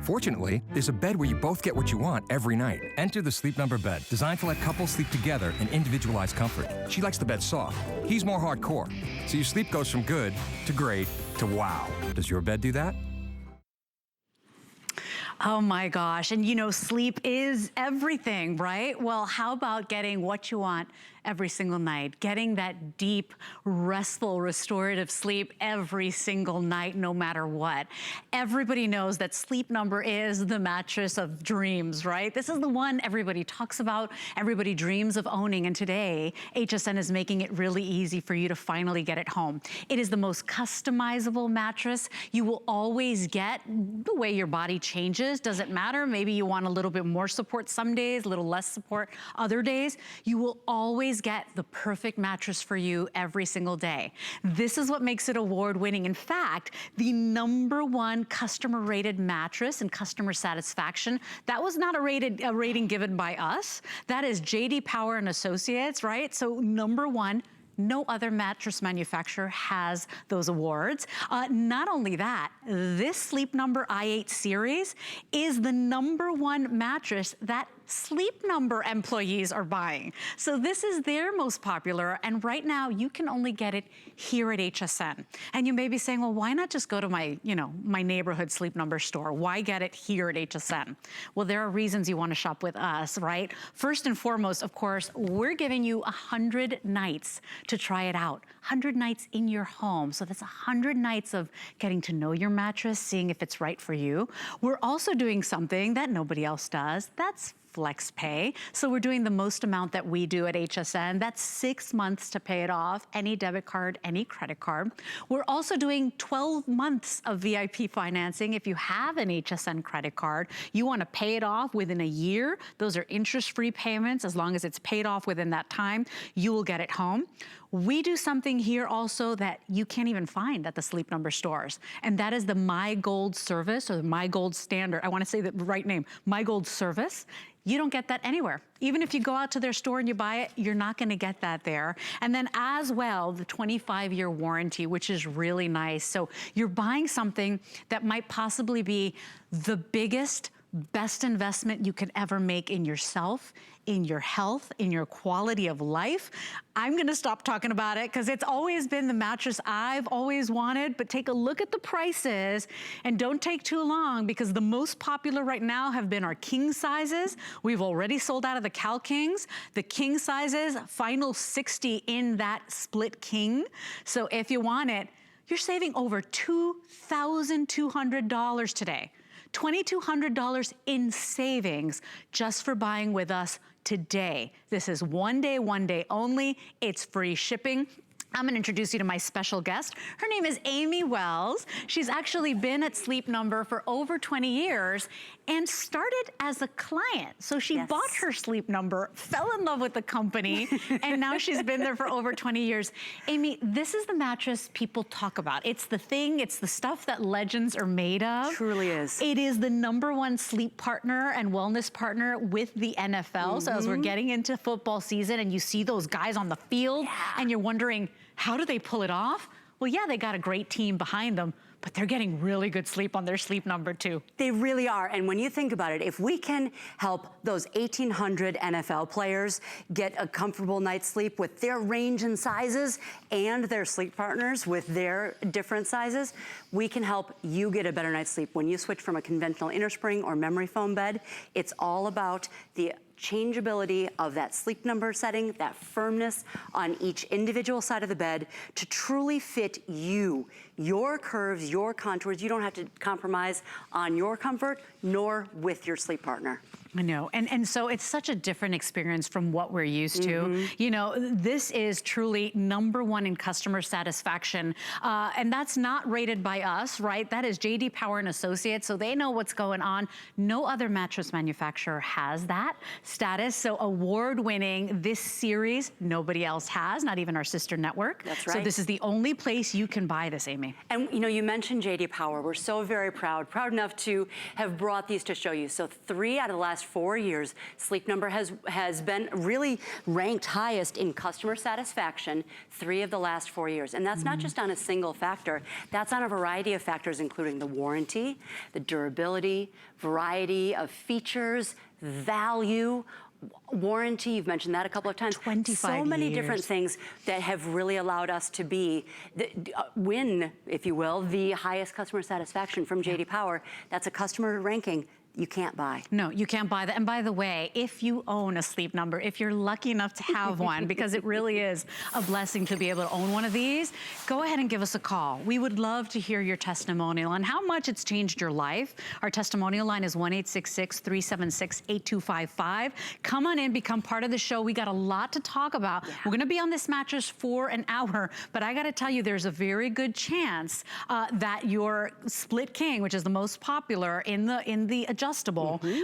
Fortunately, there's a bed where you both get what you want every night. Enter the Sleep Number bed, designed to let couples sleep together in individualized comfort. She likes the bed soft. He's more hardcore. So your sleep goes from good to great to wow. Does your bed do that? Oh my gosh, and you know, sleep is everything, right? Well, how about getting what you want every single night? Getting that deep, restful, restorative sleep every single night, no matter what. Everybody knows that Sleep Number is the mattress of dreams, right? This is the one everybody talks about, everybody dreams of owning, and today, HSN is making it really easy for you to finally get it home. It is the most customizable mattress. You will always get the way your body changes. Doesn't matter, maybe you want a little bit more support some days, a little less support other days. You will always get the perfect mattress for you every single day. This is what makes it award-winning. In fact, the #1 customer rated mattress and customer satisfaction, that was not a rating given by us. That is JD Power and Associates, right? So #1, no other mattress manufacturer has those awards. Not only that, this Sleep Number i8 series is the #1 mattress that Sleep Number employees are buying. So this is their most popular, and right now you can only get it here at HSN. And you may be saying, well, why not just go to my, my neighborhood Sleep Number store? Why get it here at HSN? Well, there are reasons you want to shop with us, right? First and foremost, of course, we're giving you 100 nights to try it out. 100 nights in your home. So that's 100 nights of getting to know your mattress, seeing if it's right for you. We're also doing something that nobody else does. That's flex pay. So we're doing the most amount that we do at HSN. That's 6 months to pay it off, any debit card, any credit card. We're also doing 12 months of VIP financing. If you have an HSN credit card, you want to pay it off within a year. Those are interest-free payments. As long as it's paid off within that time, you will get it home. We do something here also that you can't even find at the Sleep Number stores, and that is the My Gold service, or the My Gold standard. I want to say the right name, My Gold service. You don't get that anywhere. Even if you go out to their store and you buy it, you're not gonna get that there. And then as well, the 25-year warranty, which is really nice. So you're buying something that might possibly be the biggest, best investment you could ever make in yourself, in your health, in your quality of life. I'm gonna stop talking about it because it's always been the mattress I've always wanted, but take a look at the prices and don't take too long, because the most popular right now have been our king sizes. We've already sold out of the Cal Kings. The king sizes, final 60 in that split king. So if you want it, you're saving over $2,200 today. $2,200 in savings just for buying with us today. This is one day only. It's free shipping. I'm gonna introduce you to my special guest. Her name is Amy Wells. She's actually been at Sleep Number for over 20 years and started as a client. So she bought her Sleep Number, fell in love with the company, and now she's been there for over 20 years. Amy, this is the mattress people talk about. It's the thing, it's the stuff that legends are made of. Truly is. It is the #1 sleep partner and wellness partner with the NFL. So as we're getting into football season and you see those guys on the field and you're wondering, how do they pull it off? Well, yeah, they got a great team behind them, but they're getting really good sleep on their Sleep Number too. They really are, and when you think about it, if we can help those 1,800 NFL players get a comfortable night's sleep with their range and sizes and their sleep partners with their different sizes, we can help you get a better night's sleep. When you switch from a conventional innerspring or memory foam bed, it's all about the changeability of that Sleep Number setting, that firmness on each individual side of the bed to truly fit you, your curves, your contours. You don't have to compromise on your comfort nor with your sleep partner. I know, and so it's such a different experience from what we're used to. You know, this is truly #1 in customer satisfaction, and that's not rated by us, right? That is JD Power and Associates, so they know what's going on. No other mattress manufacturer has that status, so award-winning. This series, nobody else has, not even our sister network. That's right. So this is the only place you can buy this, Amy. And you know, you mentioned JD Power. We're so very proud enough to have brought these to show you. So 3 out of the last 4 years, Sleep Number has been really ranked highest in customer satisfaction 3 of the last 4 years. And that's not just on a single factor, that's on a variety of factors, including the warranty, the durability, variety of features, value, warranty, you've mentioned that a couple of times. 25 So many years. different things that have really allowed us to win, if you will, the highest customer satisfaction from J.D. Power. That's a customer ranking you can't buy. No, you can't buy that. And by the way, if you own a Sleep Number, if you're lucky enough to have one, because it really is a blessing to be able to own one of these, go ahead and give us a call. We would love to hear your testimonial and how much it's changed your life. Our testimonial line is 1-866-376-8255. Come on in, become part of the show. We got a lot to talk about. Yeah. We're gonna be on this mattress for an hour, but I gotta tell you, there's a very good chance that your Split King, which is the most popular in the adjustable,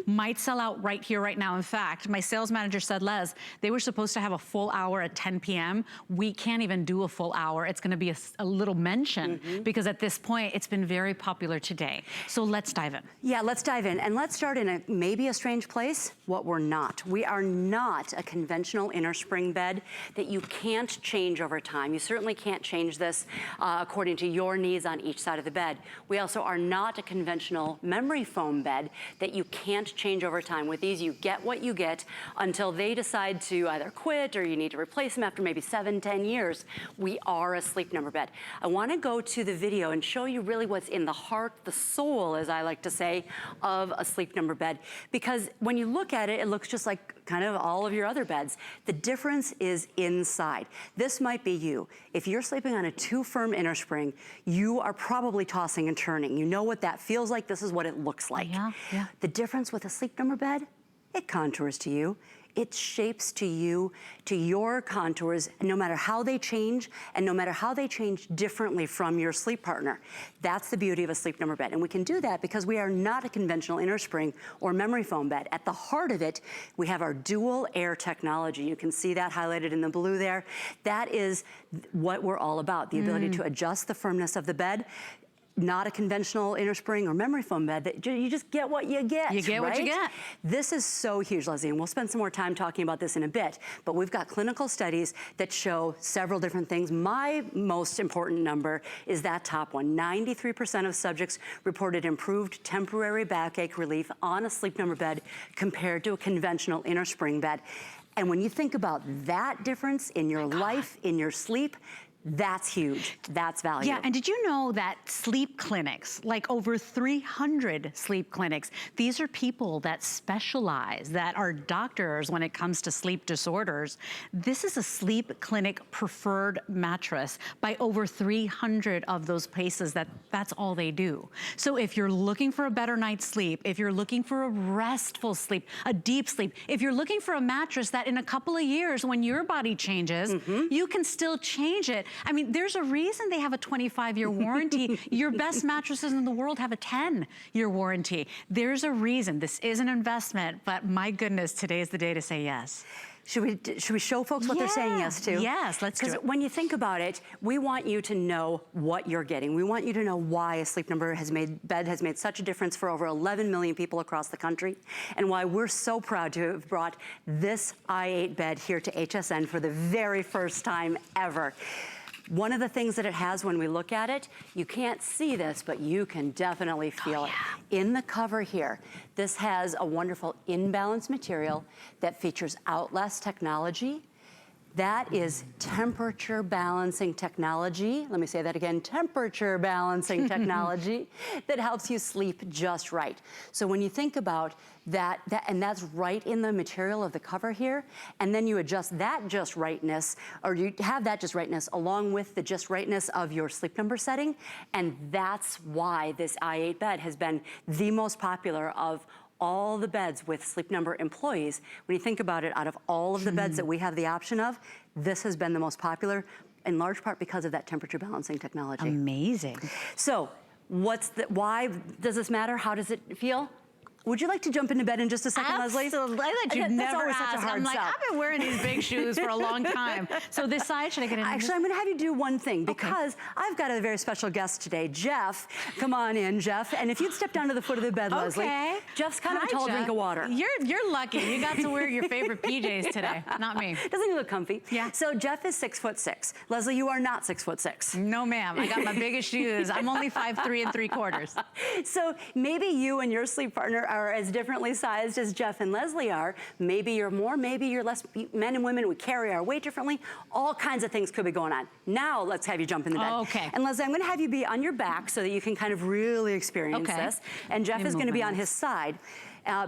might sell out right here, right now. In fact, my sales manager said, Les, they were supposed to have a full hour at 10 p.m. We can't even do a full hour. It's gonna be a little mention because at this point, it's been very popular today. So let's dive in. Yeah, let's dive in. And let's start in maybe a strange place, what we're not. We are not a conventional inner spring bed that you can't change over time. You certainly can't change this according to your needs on each side of the bed. We also are not a conventional memory foam bed that you can't change over time. With these, you get what you get until they decide to either quit or you need to replace them after maybe 7, 10 years. We are a Sleep Number bed. I wanna go to the video and show you really what's in the heart, the soul, as I like to say, of a Sleep Number bed. Because when you look at it, it looks just like kind of all of your other beds. The difference is inside. This might be you. If you're sleeping on a too firm inner spring, you are probably tossing and turning. You know what that feels like. This is what it looks like. Yeah. The difference with a Sleep Number bed, it contours to you. It shapes to you, to your contours, no matter how they change, and no matter how they change differently from your sleep partner. That's the beauty of a Sleep Number bed. And we can do that because we are not a conventional inner spring or memory foam bed. At the heart of it, we have our dual air technology. You can see that highlighted in the blue there. That is what we're all about, the ability to adjust the firmness of the bed. Not a conventional inner spring or memory foam bed, that you just get what you get. You get what you get. This is so huge, Leslie, and we'll spend some more time talking about this in a bit, but we've got clinical studies that show several different things. My most important number is that top one. 93% of subjects reported improved temporary backache relief on a Sleep Number bed compared to a conventional inner spring bed. And when you think about that difference in your life, in your sleep, that's huge. That's value. Yeah, and did you know that sleep clinics, like over 300 sleep clinics, these are people that specialize, that are doctors when it comes to sleep disorders. This is a sleep clinic preferred mattress by over 300 of those places that's all they do. So if you're looking for a better night's sleep, if you're looking for a restful sleep, a deep sleep, if you're looking for a mattress that in a couple of years when your body changes, you can still change it. I mean, there's a reason they have a 25-year warranty. Your best mattresses in the world have a 10-year warranty. There's a reason. This is an investment, but my goodness, today is the day to say yes. Should we show folks what they're saying yes to? Yes, let's do it. Because when you think about it, we want you to know what you're getting. We want you to know why a Sleep Number bed has made such a difference for over 11 million people across the country, and why we're so proud to have brought this i8 bed here to HSN for the very first time ever. One of the things that it has when we look at it, you can't see this, but you can definitely feel it. In the cover here, this has a wonderful in-balance material that features Outlast technology. That is temperature balancing technology. Let me say that again, temperature balancing technology that helps you sleep just right. So when you think about that, and that's right in the material of the cover here, and then you adjust that just rightness, or you have that just rightness along with the just rightness of your Sleep Number setting, and that's why this i8 bed has been the most popular of all the beds with Sleep Number employees. When you think about it, out of all of the beds that we have the option of, this has been the most popular, in large part because of that temperature balancing technology. Amazing. So, why does this matter? How does it feel? Would you like to jump into bed in just a second, Leslie? Absolutely. I thought you'd never always such a ask. hard I'm like, sell. I've been wearing these big shoes for a long time. So this side, should I get in? Actually, I'm gonna have you do one thing because I've got a very special guest today, Jeff. Come on in, Jeff. And if you'd step down to the foot of the bed, Leslie. Jeff's kind of a tall drink of water. You're lucky. You got to wear your favorite PJs today, not me. Doesn't he look comfy? Yeah. So Jeff is 6'6". Leslie, you are not 6'6". No, ma'am. I got my biggest shoes. I'm only 5'3 3/4". So maybe you and your sleep partner are as differently sized as Jeff and Leslie are. Maybe you're more, maybe you're less. Men and women, we carry our weight differently. All kinds of things could be going on. Now let's have you jump in the bed. Okay. And Leslie, I'm gonna have you be on your back so that you can kind of really experience this. And Jeff is gonna be on his side.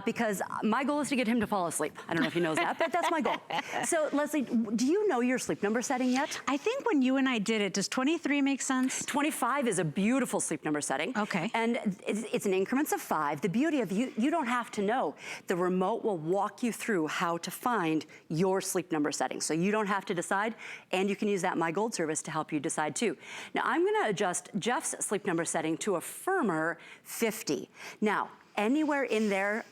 Because my goal is to get him to fall asleep. I don't know if he knows that, but that's my goal. So Leslie, do you know your sleep number setting yet? I think when you and I did it, does 23 make sense? 25 is a beautiful sleep number setting. Okay. And it's in increments of 5. The beauty of you don't have to know. The remote will walk you through how to find your sleep number setting. So you don't have to decide, and you can use that My Gold service to help you decide too. Now I'm gonna adjust Jeff's sleep number setting to a firmer 50. Now, anywhere in there,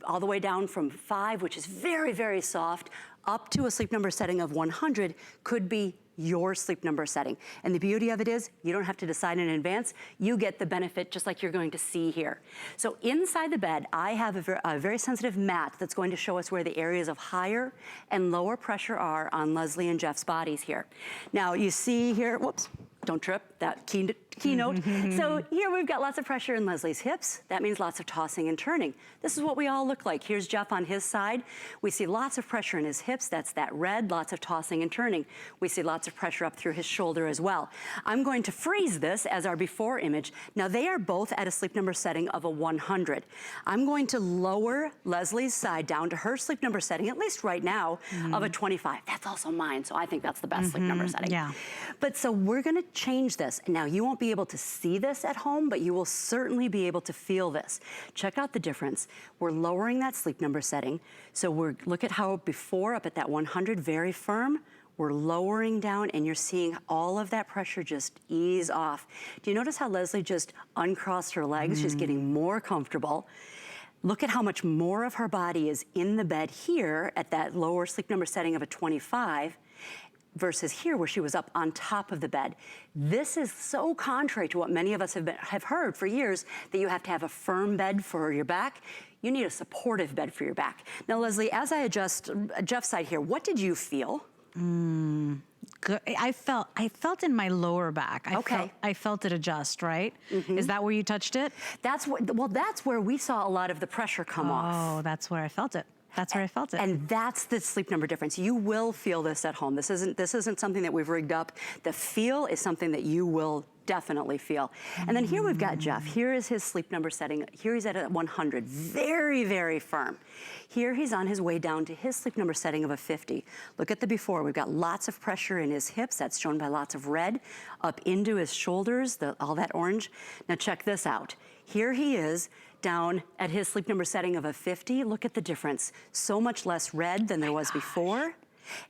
all the way down from 5, which is very, very soft, up to a sleep number setting of 100 could be your sleep number setting. And the beauty of it is you don't have to decide in advance. You get the benefit just like you're going to see here. So inside the bed, I have a very sensitive mat that's going to show us where the areas of higher and lower pressure are on Leslie and Jeff's bodies here. Now you see here, whoops, don't trip, that keynote. So here we've got lots of pressure in Leslie's hips. That means lots of tossing and turning. This is what we all look like. Here's Jeff on his side. We see lots of pressure in his hips. That's that red, lots of tossing and turning. We see lots of pressure up through his shoulder as well. I'm going to freeze this as our before image. Now they are both at a sleep number setting of a 100. I'm going to lower Leslie's side down to her sleep number setting, at least right now, of a 25. That's also mine, so I think that's the best sleep number setting. Yeah. But so we're gonna change this. Now you won't be able to see this at home, but you will certainly be able to feel this. Check out the difference. We're lowering that sleep number setting. So look at how before up at that 100, very firm. We're lowering down and you're seeing all of that pressure just ease off. Do you notice how Leslie just uncrossed her legs, just getting more comfortable? Look at how much more of her body is in the bed here at that lower sleep number setting of a 25. Versus here where she was up on top of the bed. This is so contrary to what many of us have heard for years, that you have to have a firm bed for your back. You need a supportive bed for your back. Now, Leslie, as I adjust Jeff's side here, what did you feel? Good. I felt in my lower back. I felt it adjust, right? Is that where you touched it? That's where we saw a lot of the pressure come off. Oh, that's where I felt it. That's where I felt it. And that's the sleep number difference. You will feel this at home. This isn't something that we've rigged up. The feel is something that you will definitely feel. And then here we've got Jeff. Here is his sleep number setting. Here he's at a 100, very, very firm. Here he's on his way down to his sleep number setting of a 50. Look at the before. We've got lots of pressure in his hips. That's shown by lots of red. Up into his shoulders, all that orange. Now check this out. Here he is down at his sleep number setting of a 50. Look at the difference. So much less red than there was before.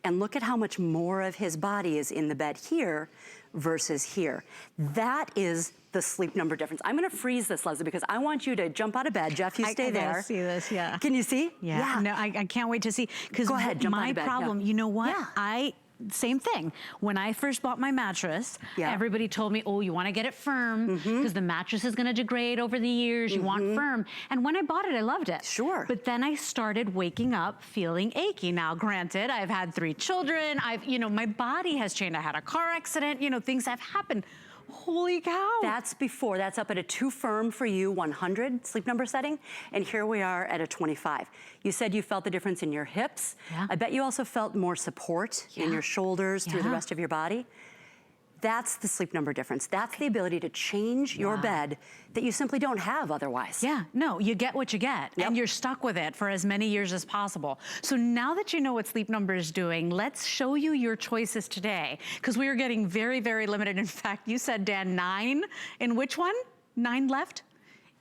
And look at how much more of his body is in the bed here versus here. That is the sleep number difference. I'm gonna freeze this, Leslie, because I want you to jump out of bed. Jeff, you stay there. I can see this, yeah. Can you see? Yeah. No, I can't wait to see. Because go ahead, jump out of bed. My problem, you know what? Yeah. Same thing. When I first bought my mattress, everybody told me, oh, you want to get it firm because the mattress is going to degrade over the years. You want firm. And when I bought it, I loved it. Sure. But then I started waking up feeling achy. Now, granted, I've had 3 children. My body has changed. I had a car accident. Things have happened. Holy cow. That's before. That's up at a 2 firm for you, 100 sleep number setting. And here we are at a 25. You said you felt the difference in your hips. Yeah. I bet you also felt more support in your shoulders through the rest of your body. That's the sleep number difference. That's the ability to change your bed that you simply don't have otherwise. Yeah, no, you get what you get, and you're stuck with it for as many years as possible. So now that you know what Sleep Number is doing, let's show you your choices today, because we are getting very, very limited. In fact, you said, Dan, 9 in which one? 9 left?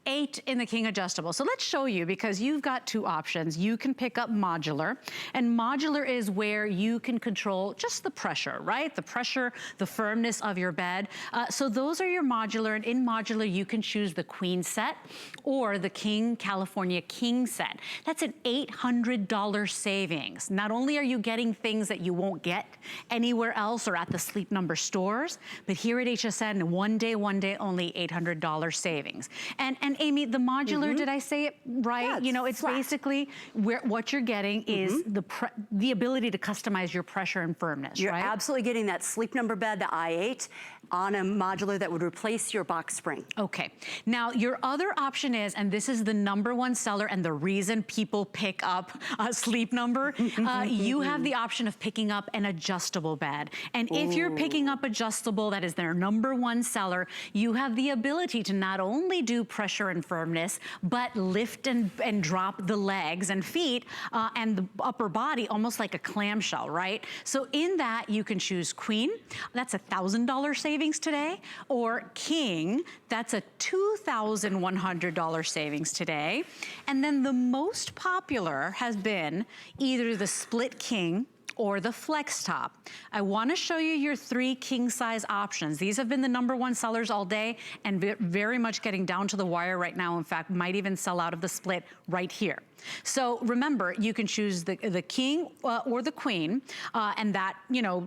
8 in the king adjustable. So let's show you, because you've got 2 options. You can pick up modular, and modular is where you can control just the pressure, right? The pressure, the firmness of your bed. So those are your modular, and in modular you can choose the queen set or the king California king set. That's an $800 savings. Not only are you getting things that you won't get anywhere else or at the Sleep Number stores, but here at HSN, one day only, $800 savings. And Amy, the modular, did I say it right? Yeah, you know, it's flat. basically what you're getting is the ability to customize your pressure and firmness, You're right? absolutely getting that Sleep Number bed, the i8, on a modular that would replace your box spring. Okay, now your other option is, and this is the #1 seller and the reason people pick up a Sleep Number, you have the option of picking up an adjustable bed. And if you're picking up adjustable, that is their #1 seller, you have the ability to not only do pressure and firmness, but lift and drop the legs and feet and the upper body almost like a clamshell, right? So in that, you can choose queen, that's $1,000 savings today, or king, that's a $2,100 savings today. And then the most popular has been either the split king or the flex top. I wanna show you your 3 king size options. These have been the #1 sellers all day and very much getting down to the wire right now. In fact, might even sell out of the split right here. So remember, you can choose the king or the queen, and that, you know,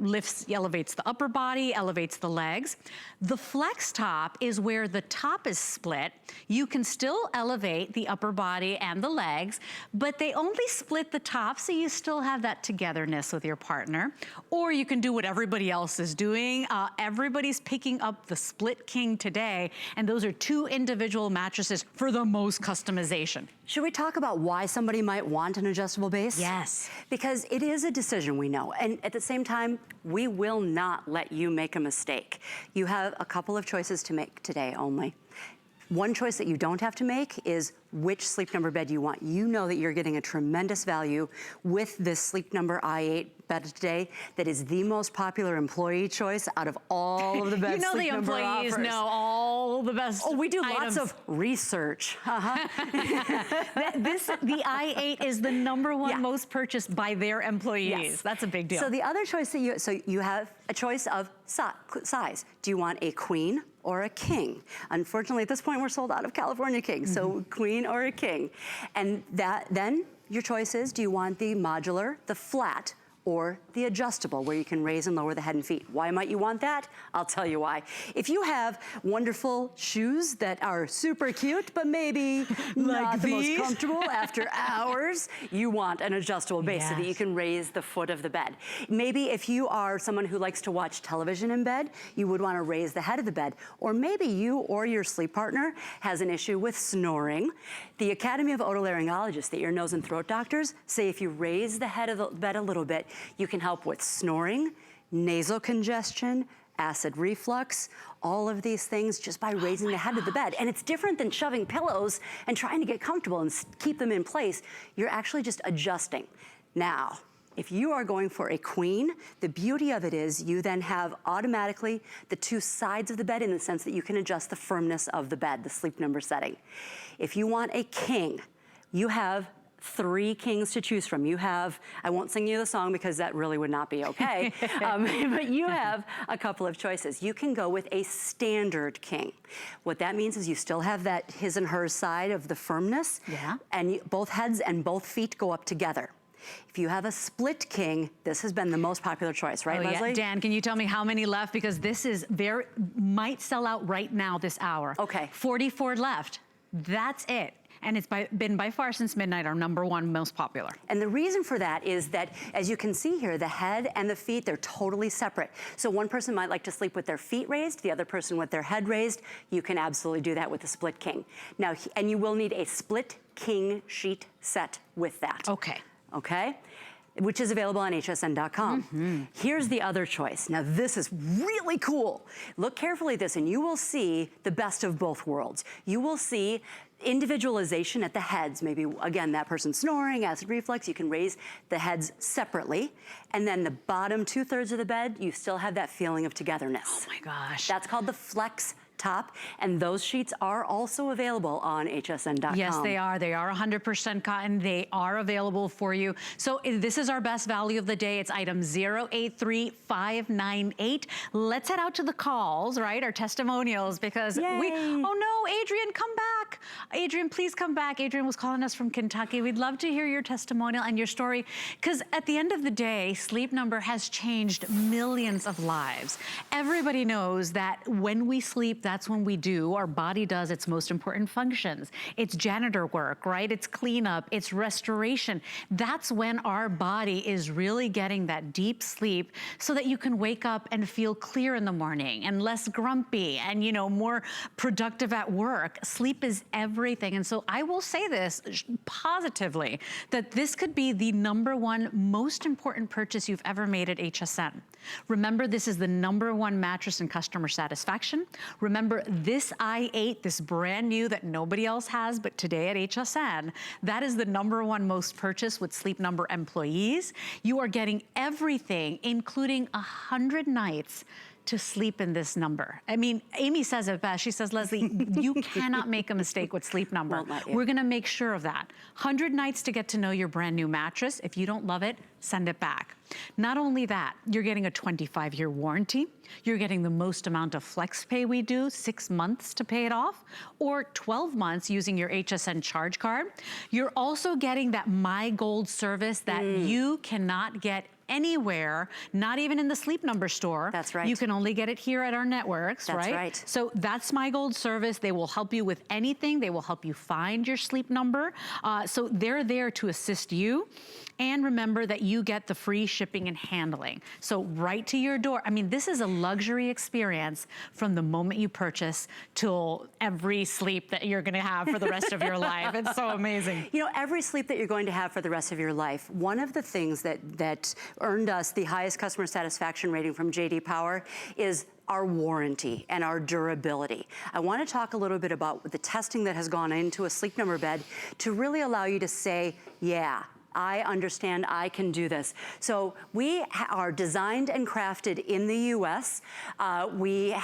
elevates the upper body, elevates the legs. The flex top is where the top is split. You can still elevate the upper body and the legs, but they only split the top, so you still have that togetherness with your partner. Or you can do what everybody else is doing. Everybody's picking up the split king today, and those are 2 individual mattresses for the most customization. Should we talk about why somebody might want an adjustable base? Yes. Because it is a decision, we know. And at the same time, we will not let you make a mistake. You have a couple of choices to make today only. One choice that you don't have to make is which Sleep Number bed you want. You know that you're getting a tremendous value with this Sleep Number i8 bed today that is the most popular employee choice out of all of the beds You know, Sleep the Number employees offers. know all the best Oh, we do items. lots of research. The i8 is the #1 Yeah. most purchased by their employees. Yes. That's a big deal. So the other choice that you have a choice of size. Do you want a queen or a king? Unfortunately, at this point, we're sold out of California king, so queen or a king. And then your choice is, do you want the modular, the flat, or the adjustable, where you can raise and lower the head and feet? Why might you want that? I'll tell you why. If you have wonderful shoes that are super cute, but maybe not the most comfortable after hours, you want an adjustable base so that you can raise the foot of the bed. Maybe if you are someone who likes to watch television in bed, you would want to raise the head of the bed. Or maybe you or your sleep partner has an issue with snoring. The Academy of Otolaryngologists, the ear, nose, and throat doctors, say if you raise the head of the bed a little bit, you can help with snoring, nasal congestion, acid reflux, all of these things just by raising the head of the bed. And it's different than shoving pillows and trying to get comfortable and keep them in place. You're actually just adjusting. Now, if you are going for a queen, the beauty of it is you then have automatically the 2 sides of the bed in the sense that you can adjust the firmness of the bed, the Sleep Number setting. If you want a king, you have 3 kings to choose from. You have, I won't sing you the song because that really would not be okay, but you have a couple of choices. You can go with a standard king. What that means is you still have that his and hers side of the firmness, and both heads and both feet go up together. If you have a split king, this has been the most popular choice, right, Leslie? Yeah. Dan, can you tell me how many left? Because this is might sell out right now this hour. Okay. 44 left. That's it. And it's been by far since midnight our #1 most popular. And the reason for that is that, as you can see here, the head and the feet, they're totally separate. So one person might like to sleep with their feet raised, the other person with their head raised. You can absolutely do that with the split king. Now, and you will need a split king sheet set with that. Okay. Okay? Which is available on hsn.com. Here's the other choice. Now this is really cool. Look carefully at this and you will see the best of both worlds. You will see individualization at the heads. Maybe, again, that person snoring, acid reflux, you can raise the heads separately. And then the bottom 2/3 of the bed, you still have that feeling of togetherness. Oh my gosh. That's called the flex top, and those sheets are also available on hsn.com. Yes, they are. They are 100% cotton. They are available for you. So this is our best value of the day. It's item 083598. Let's head out to the calls, right? Our testimonials, because oh no, Adrian, come back. Adrian, please come back. Adrian was calling us from Kentucky. We'd love to hear your testimonial and your story, because at the end of the day, Sleep Number has changed millions of lives. Everybody knows that when we sleep, that's when our body does its most important functions. It's janitor work, right? It's cleanup, it's restoration. That's when our body is really getting that deep sleep so that you can wake up and feel clear in the morning and less grumpy and, you know, more productive at work. Sleep is everything. And so I will say this positively, that this could be the #1 most important purchase you've ever made at HSN. Remember, this is the #1 mattress in customer satisfaction. Remember, this i8, this brand new that nobody else has, but today at HSN, that is the #1 most purchased with Sleep Number employees. You are getting everything, including 100 nights to sleep in this number. I mean, Amy says it best. She says, Leslie, you cannot make a mistake with Sleep Number. We're gonna make sure of that. 100 nights to get to know your brand new mattress. If you don't love it, send it back. Not only that, you're getting a 25-year warranty. You're getting the most amount of flex pay we do, 6 months to pay it off, or 12 months using your HSN charge card. You're also getting that My Gold service that you cannot get anywhere, not even in the Sleep Number store. That's right. You can only get it here at our networks, That's right? right. So that's My Gold service. They will help you with anything. They will help you find your Sleep Number. So they're there to assist you. And remember that you get the free shipping and handling. So right to your door. I mean, this is a luxury experience from the moment you purchase till every sleep that you're gonna have for the rest of your life. It's so amazing. You know, every sleep that you're going to have for the rest of your life, one of the things that earned us the highest customer satisfaction rating from J.D. Power is our warranty and our durability. I want to talk a little bit about the testing that has gone into a Sleep Number bed to really allow you to say, yeah, I understand, I can do this. So we are designed and crafted in the US. We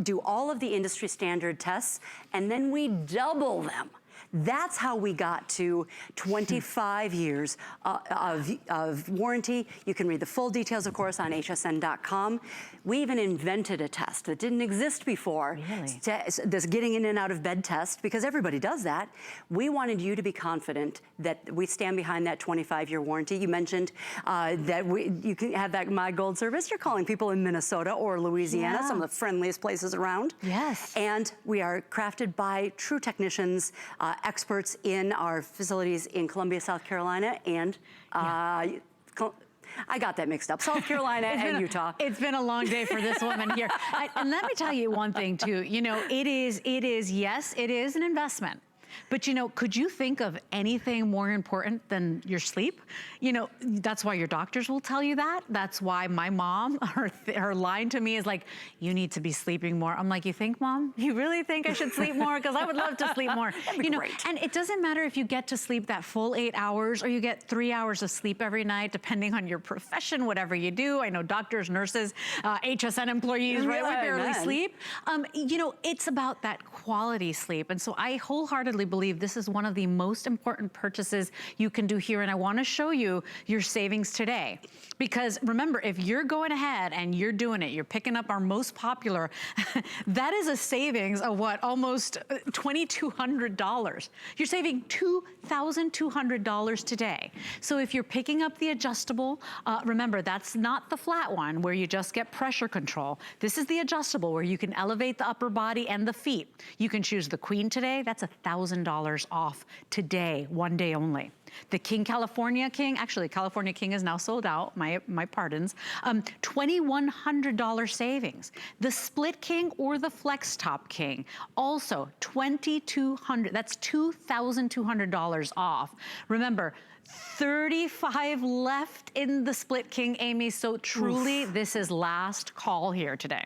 do all of the industry standard tests, and then we double them. That's how we got to 25 years of warranty. You can read the full details, of course, on hsn.com. We even invented a test that didn't exist before. Really? This getting in and out of bed test, because everybody does that. We wanted you to be confident that we stand behind that 25-year warranty. You mentioned that you can have that My Gold service. You're calling people in Minnesota or Louisiana, some of the friendliest places around. Yes. And we are crafted by true technicians, experts in our facilities in Columbia, South Carolina, and I got that mixed up. South Carolina and Utah. It's been a long day for this woman here. And let me tell you one thing too. You know, yes, it is an investment. But you know, could you think of anything more important than your sleep? You know, that's why your doctors will tell you that. That's why my mom, her line to me is like, you need to be sleeping more. I'm like, you think, Mom? You really think I should sleep more? Because I would love to sleep more. You know, great. and it doesn't matter if you get to sleep that full 8 hours or you get 3 hours of sleep every night, depending on your profession, whatever you do. I know doctors, nurses, HSN employees, right? We barely sleep. You know, it's about that quality sleep. And so I wholeheartedly believe this is one of the most important purchases you can do here. And I want to show you your savings today. Because remember, if you're going ahead and you're doing it, you're picking up our most popular, that is a savings of what, almost $2,200. You're saving $2,200 today. So if you're picking up the adjustable, remember, that's not the flat one where you just get pressure control. This is the adjustable where you can elevate the upper body and the feet. You can choose the Queen today. That's $1,000 off today, one day only. The King California King, actually California King is now sold out, my pardons, $2,100 savings. The Split King or the Flex Top King, also $2,200, that's $2,200 off. Remember, 35 left in the Split King, Amy, so truly this is last call here today.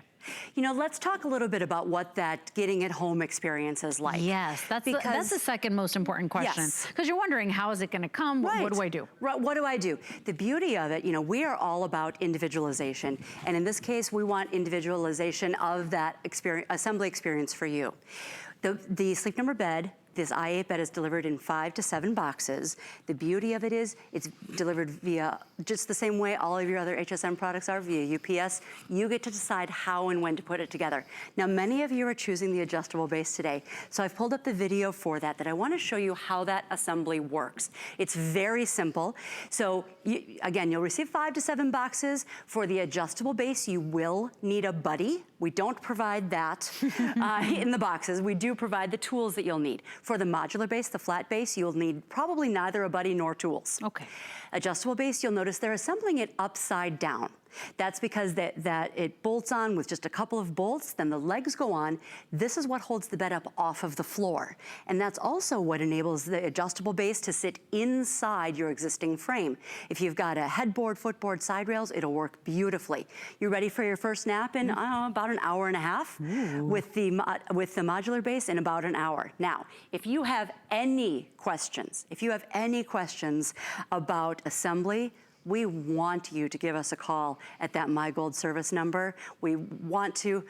You know, let's talk a little bit about what that getting it home experience is like. Yes, that's the second most important question. Because you're wondering, how is it gonna come? What do I do? Right, what do I do? The beauty of it, you know, we are all about individualization. And in this case, we want individualization of that assembly experience for you. The Sleep Number bed, this i8 bed is delivered in 5 to 7 boxes. The beauty of it is it's delivered via just the same way all of your other HSN products are, via UPS. You get to decide how and when to put it together. Now, many of you are choosing the adjustable base today. So I've pulled up the video for that I want to show you how that assembly works. It's very simple. So again, you'll receive 5 to 7 boxes. For the adjustable base, you will need a buddy. We don't provide that in the boxes. We do provide the tools that you'll need. For the modular base, the flat base, you'll need probably neither a buddy nor tools. Okay. Adjustable base, you'll notice they're assembling it upside down. That's because that it bolts on with just a couple of bolts, then the legs go on. This is what holds the bed up off of the floor. And that's also what enables the adjustable base to sit inside your existing frame. If you've got a headboard, footboard, side rails, it'll work beautifully. You're ready for your first nap in about an hour and a half. With the modular base in about an hour. Now, if you have any questions, about assembly, we want you to give us a call at that My Gold service number. We want to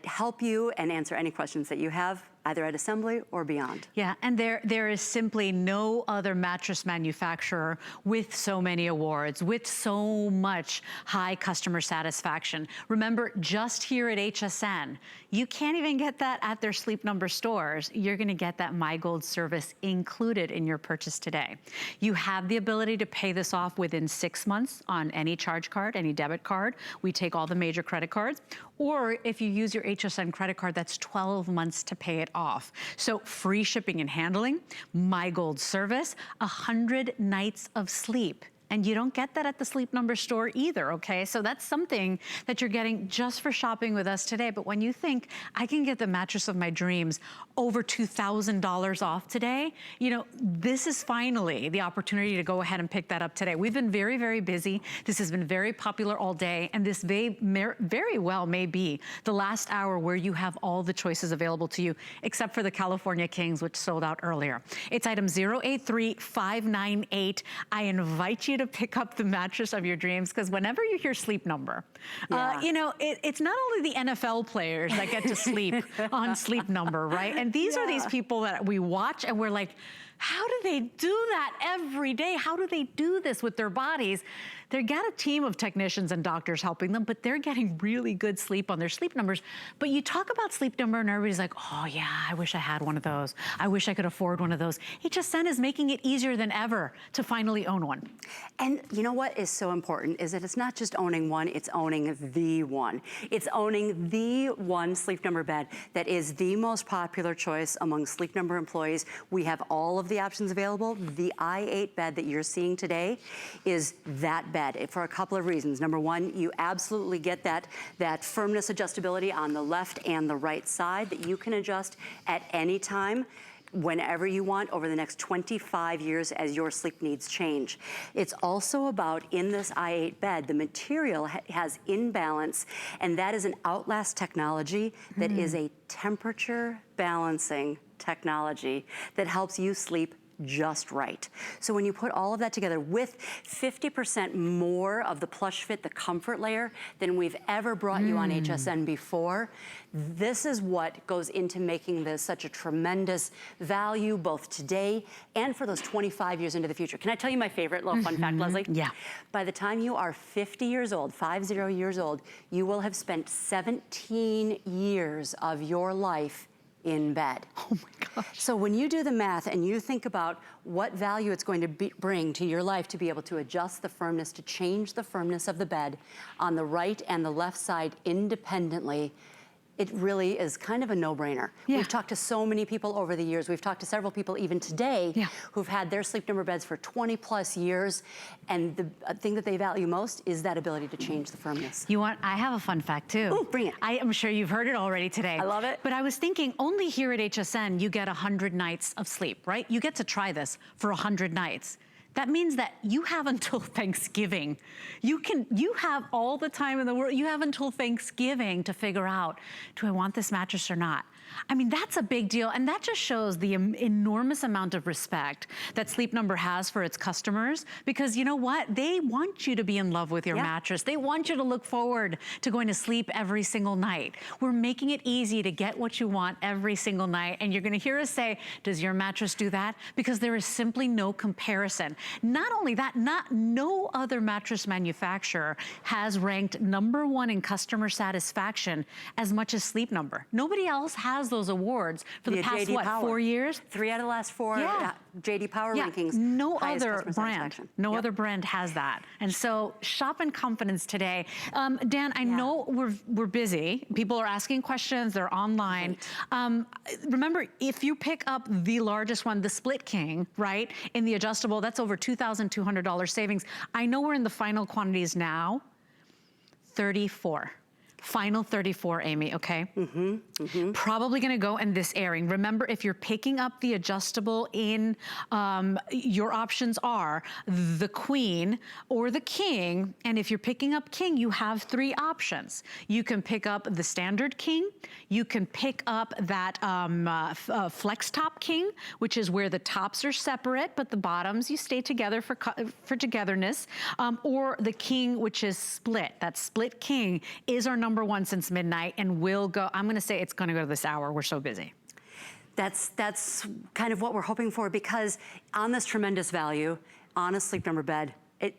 help you and answer any questions that you have, either at assembly or beyond. Yeah, and there is simply no other mattress manufacturer with so many awards, with so much high customer satisfaction. Remember, just here at HSN, you can't even get that at their Sleep Number stores. You're gonna get that My Gold service included in your purchase today. You have the ability to pay this off within 6 months on any charge card, any debit card. We take all the major credit cards. Or if you use your HSN credit card, that's 12 months to pay it off. So free shipping and handling, My Gold service, 100 nights of sleep. And you don't get that at the Sleep Number store either, okay? So that's something that you're getting just for shopping with us today. But when you think, I can get the mattress of my dreams over $2,000 off today, you know, this is finally the opportunity to go ahead and pick that up today. We've been very, very busy. This has been very popular all day. And this very well may be the last hour where you have all the choices available to you, except for the California Kings, which sold out earlier. It's item 083598. I invite you to pick up the mattress of your dreams, because whenever you hear Sleep Number, you know, it's not only the NFL players that get to sleep on Sleep Number, right? And these are these people that we watch and we're like, how do they do that every day? How do they do this with their bodies? They've got a team of technicians and doctors helping them, but they're getting really good sleep on their Sleep Numbers. But you talk about Sleep Number and everybody's like, oh yeah, I wish I had one of those. I wish I could afford one of those. HSN is making it easier than ever to finally own one. And you know what is so important is that it's not just owning one, it's owning the one. It's owning the one Sleep Number bed that is the most popular choice among Sleep Number employees. We have all of the options available. The i8 bed that you're seeing today is that bed for a couple of reasons. Number one, you absolutely get that firmness adjustability on the left and the right side that you can adjust at any time, whenever you want, over the next 25 years as your sleep needs change. It's also about, in this i8 bed, the material has imbalance, and that is an Outlast technology that is a temperature balancing technology that helps you sleep just right. So when you put all of that together with 50% more of the plush fit, the comfort layer, than we've ever brought you on HSN before, this is what goes into making this such a tremendous value, both today and for those 25 years into the future. Can I tell you my favorite little fun fact, Leslie? Yeah. By the time you are 50 years old, 50 years old, you will have spent 17 years of your life in bed. Oh my gosh. So when you do the math and you think about what value it's going to bring to your life to be able to adjust the firmness, to change the firmness of the bed on the right and the left side independently, it really is kind of a no-brainer. Yeah. We've talked to so many people over the years. We've talked to several people even today who've had their Sleep Number beds for 20 plus years. And the thing that they value most is that ability to change the firmness. I have a fun fact too. Ooh, bring it. I am sure you've heard it already today. I love it. But I was thinking, only here at HSN, you get 100 nights of sleep, right? You get to try this for 100 nights. that means that you have until Thanksgiving. You have all the time in the world. You have until Thanksgiving to figure out, do I want this mattress or not? I mean, that's a big deal. And that just shows the enormous amount of respect that Sleep Number has for its customers, because you know what? They want you to be in love with your mattress. They want you to look forward to going to sleep every single night. We're making it easy to get what you want every single night. And you're gonna hear us say, does your mattress do that? Because there is simply no comparison. Not only that, no other mattress manufacturer has ranked #1 in customer satisfaction as much as Sleep Number. Nobody else has those awards for the past, what, 4 years? 3 out of the last 4 JD Power rankings. No other brand, other brand has that. And so shop in confidence today. Dan, I know we're busy. People are asking questions, they're online. Remember, if you pick up the largest one, the Split King, right, in the adjustable, that's over $2,200 savings. I know we're in the final quantities now, 34. Final 34, Amy, okay? Probably gonna go in this airing. Remember, if you're picking up the adjustable in, your options are the Queen or the King, and if you're picking up King, you have 3 options. You can pick up the standard King, you can pick up that Flex Top King, which is where the tops are separate, but the bottoms, you stay together for togetherness, or the King, which is split. That Split King is our #1 since midnight, and will go, I'm gonna say it's gonna go to this hour, we're so busy. That's kind of what we're hoping for, because on this tremendous value, on a Sleep Number bed,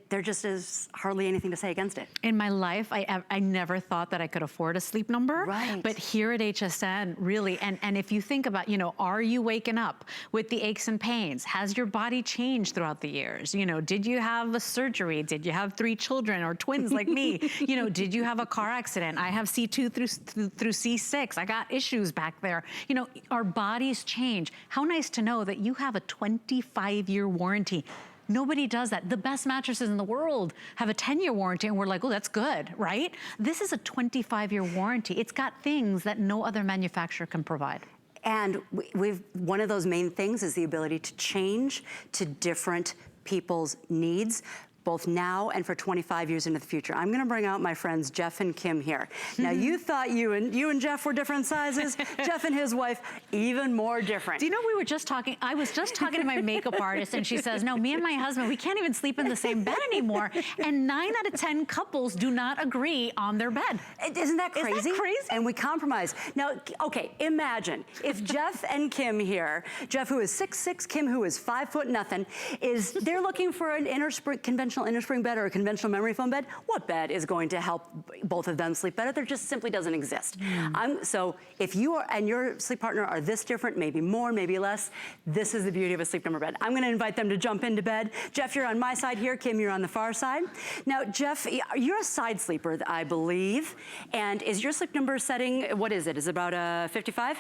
there just is hardly anything to say against it. In my life, I never thought that I could afford a Sleep Number. Right. But here at HSN, really, and if you think about, you know, are you waking up with the aches and pains? Has your body changed throughout the years? You know, did you have a surgery? Did you have 3 children or twins like me? You know, did you have a car accident? I have C2 through C6. I got issues back there. You know, our bodies change. How nice to know that you have a 25-year warranty. Nobody does that. The best mattresses in the world have a 10-year warranty, and we're like, oh, that's good, right? This is a 25-year warranty. It's got things that no other manufacturer can provide. And one of those main things is the ability to change to different people's needs, both now and for 25 years into the future. I'm gonna bring out my friends Jeff and Kim here. Now, you thought you and Jeff were different sizes. Jeff and his wife, even more different. Do you know, we were just talking, I was just talking to my makeup artist, and she says, no, me and my husband, we can't even sleep in the same bed anymore. And 9 out of 10 couples do not agree on their bed. Isn't that crazy? Isn't that crazy? And we compromise. Now, okay, imagine if Jeff and Kim here, Jeff who is 6'6", Kim who is 5 foot nothing, they're looking for an conventional innerspring bed or a conventional memory foam bed. What bed is going to help both of them sleep better? There just simply doesn't exist. So if you and your sleep partner are this different, maybe more, maybe less, this is the beauty of a Sleep Number bed. I'm gonna invite them to jump into bed. Jeff, you're on my side here. Kim, you're on the far side. Now, Jeff, you're a side sleeper, I believe. And is your Sleep Number setting, what is it? Is it about a 55?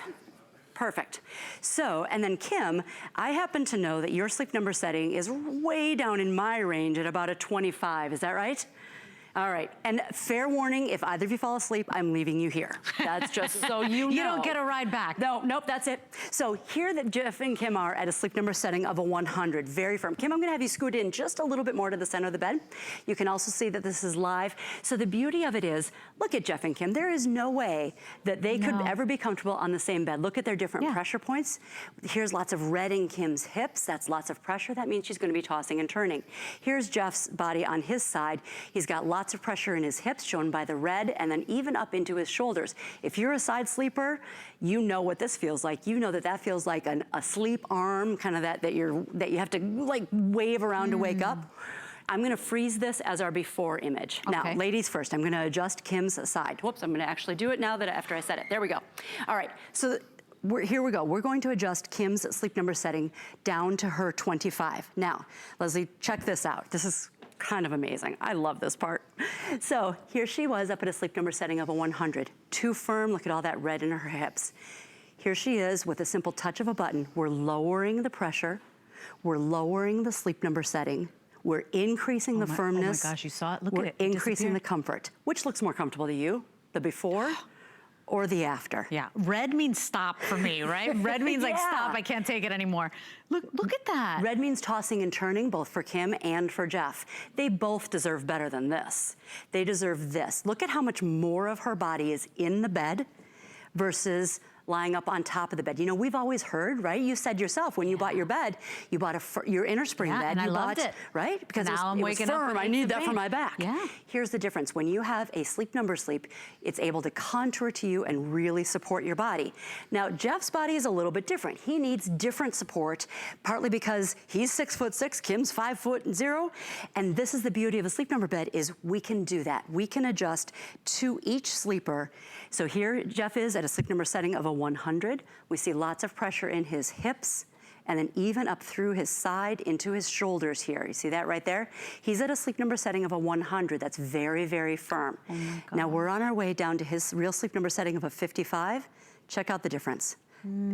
Perfect. So, and then Kim, I happen to know that your Sleep Number setting is way down in my range at about a 25, is that right? All right, and fair warning, if either of you fall asleep, I'm leaving you here. That's just so you know. You don't get a ride back. No, nope, that's it. So here that Jeff and Kim are at a Sleep Number setting of a 100, very firm. Kim, I'm gonna have you scoot in just a little bit more to the center of the bed. You can also see that this is live. So the beauty of it is, look at Jeff and Kim. There is no way that they could ever be comfortable on the same bed. Look at their different pressure points. Here's lots of red in Kim's hips. That's lots of pressure. That means she's gonna be tossing and turning. Here's Jeff's body on his side. He's got lots of pressure in his hips, shown by the red, and then even up into his shoulders. If you're a side sleeper, you know what this feels like. You know that that feels like a sleep arm, kind of that you have to like wave around to wake up. I'm gonna freeze this as our before image. Okay. Now, ladies first, I'm gonna adjust Kim's side. Whoops, I'm gonna actually do it now that after I said it. There we go. All right, so here we go. We're going to adjust Kim's Sleep Number setting down to her 25. Now, Leslie, check this out. This is kind of amazing. I love this part. So here she was up at a Sleep Number setting of a 100. Too firm, look at all that red in her hips. Here she is with a simple touch of a button. We're lowering the pressure. We're lowering the Sleep Number setting. We're increasing the firmness. Oh my gosh, you saw it? Look at it. We're increasing the comfort. Which looks more comfortable to you? The before or the after. Yeah, red means stop for me, right? Red means like stop, I can't take it anymore. Look at that. Red means tossing and turning, both for Kim and for Jeff. They both deserve better than this. They deserve this. Look at how much more of her body is in the bed versus lying up on top of the bed. You know, we've always heard, right? You said yourself when you bought your bed, you bought your inner spring bed. And I loved it. Right? Because now it was firm. I need that for my back. Yeah. Here's the difference. When you have a Sleep Number sleep, it's able to contour to you and really support your body. Now, Jeff's body is a little bit different. He needs different support, partly because he's 6'6", Kim's 5'0", and this is the beauty of a Sleep Number bed is we can do that. We can adjust to each sleeper. So here Jeff is at a Sleep Number setting of a 100. We see lots of pressure in his hips and then even up through his side into his shoulders here. You see that right there? He's at a Sleep Number setting of a 100. That's very, very firm. Oh my God. Now we're on our way down to his real Sleep Number setting of a 55. Check out the difference.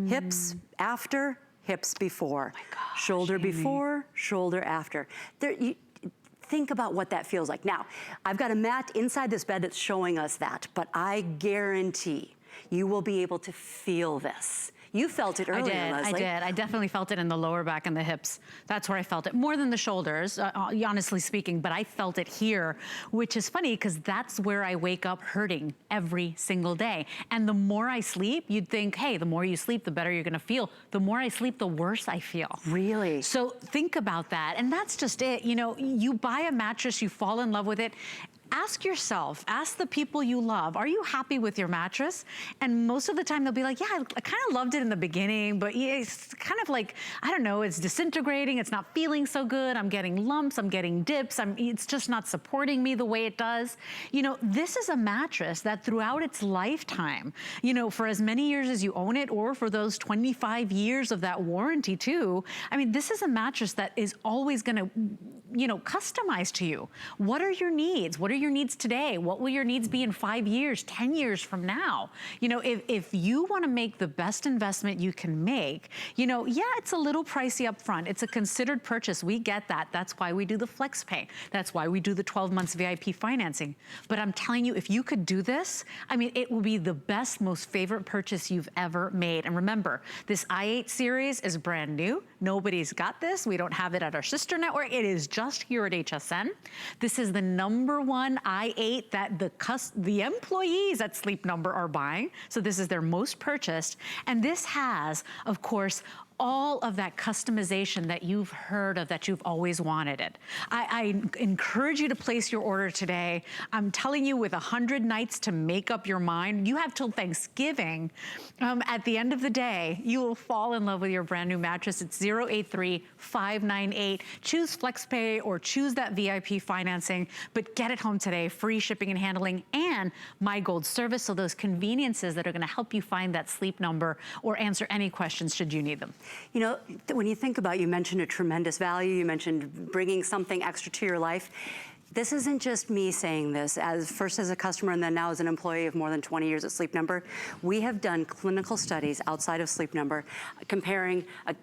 Hips after, hips before. Oh my gosh, shoulder Amy. before, shoulder after. Think about what that feels like. Now, I've got a mat inside this bed that's showing us that, but I guarantee you will be able to feel this. You felt it earlier, Leslie. I did. I definitely felt it in the lower back and the hips. That's where I felt it. More than the shoulders, honestly speaking, but I felt it here, which is funny because that's where I wake up hurting every single day. And the more I sleep, you'd think, hey, the more you sleep, the better you're gonna feel. The more I sleep, the worse I feel. Really? So think about that. And that's just it. You know, you buy a mattress, you fall in love with it. Ask yourself, ask the people you love, are you happy with your mattress? And most of the time they'll be like, yeah, I kind of loved it in the beginning, but it's kind of like, I don't know, it's disintegrating, it's not feeling so good, I'm getting lumps, I'm getting dips, it's just not supporting me the way it does. You know, this is a mattress that throughout its lifetime, you know, for as many years as you own it, or for those 25 years of that warranty too, I mean, this is a mattress that is always gonna, you know, customize to you. What are your needs? What are your needs today? What will your needs be in 5 years, 10 years from now? You know, if you want to make the best investment you can make, you know, yeah, it's a little pricey up front. It's a considered purchase. We get that. That's why we do the flex pay. That's why we do the 12 months VIP financing. But I'm telling you, if you could do this, I mean, it will be the best, most favorite purchase you've ever made. And remember, this i8 series is brand new. Nobody's got this. We don't have it at our sister network. It is just here at HSN. This is the #1 i8 that the employees at Sleep Number are buying. So this is their most purchased. And this has, of course, all of that customization that you've heard of, that you've always wanted it. I encourage you to place your order today. I'm telling you, with 100 nights to make up your mind, you have till Thanksgiving. At the end of the day, you will fall in love with your brand new mattress. It's 083-598. Choose FlexPay or choose that VIP financing, but get it home today. Free shipping and handling and My Gold service. So those conveniences that are gonna help you find that Sleep Number or answer any questions should you need them. You know, when you think about, you mentioned a tremendous value, you mentioned bringing something extra to your life. This isn't just me saying this, first as a customer and then now as an employee of more than 20 years at Sleep Number. We have done clinical studies outside of Sleep Number comparing a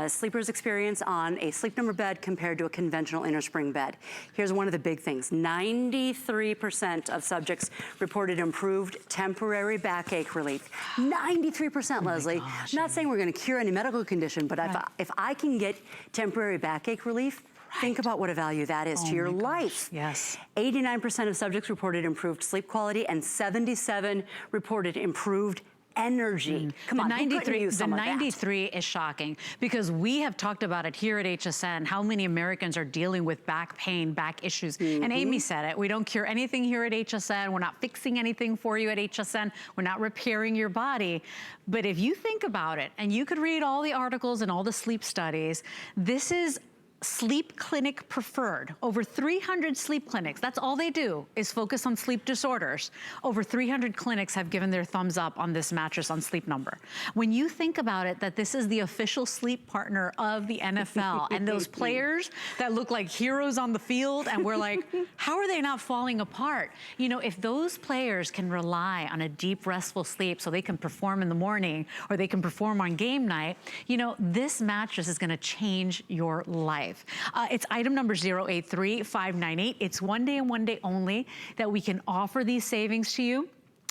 sleeper's experience on a Sleep Number bed compared to a conventional inner spring bed. Here's one of the big things. 93% of subjects reported improved temporary backache relief. 93%, Leslie. Gosh, I'm not saying we're gonna cure any medical condition, but right. if I can get temporary backache relief, right. Think about what a value that is to your life. Yes. 89% of subjects reported improved sleep quality and 77 reported improved energy. Come on, the 93 is shocking because we have talked about it here at HSN, how many Americans are dealing with back pain, back issues. And Amy said it, we don't cure anything here at HSN. We're not fixing anything for you at HSN. We're not repairing your body. But if you think about it, and you could read all the articles and all the sleep studies, this is Sleep Clinic preferred. Over 300 sleep clinics, that's all they do, is focus on sleep disorders. Over 300 clinics have given their thumbs up on this mattress on Sleep Number. When you think about it, that this is the official sleep partner of the NFL, and those players that look like heroes on the field, and we're like, how are they not falling apart? You know, if those players can rely on a deep, restful sleep so they can perform in the morning, or they can perform on game night, you know, this mattress is gonna change your life. It's item number 083-598. It's one day and one day only that we can offer these savings to you.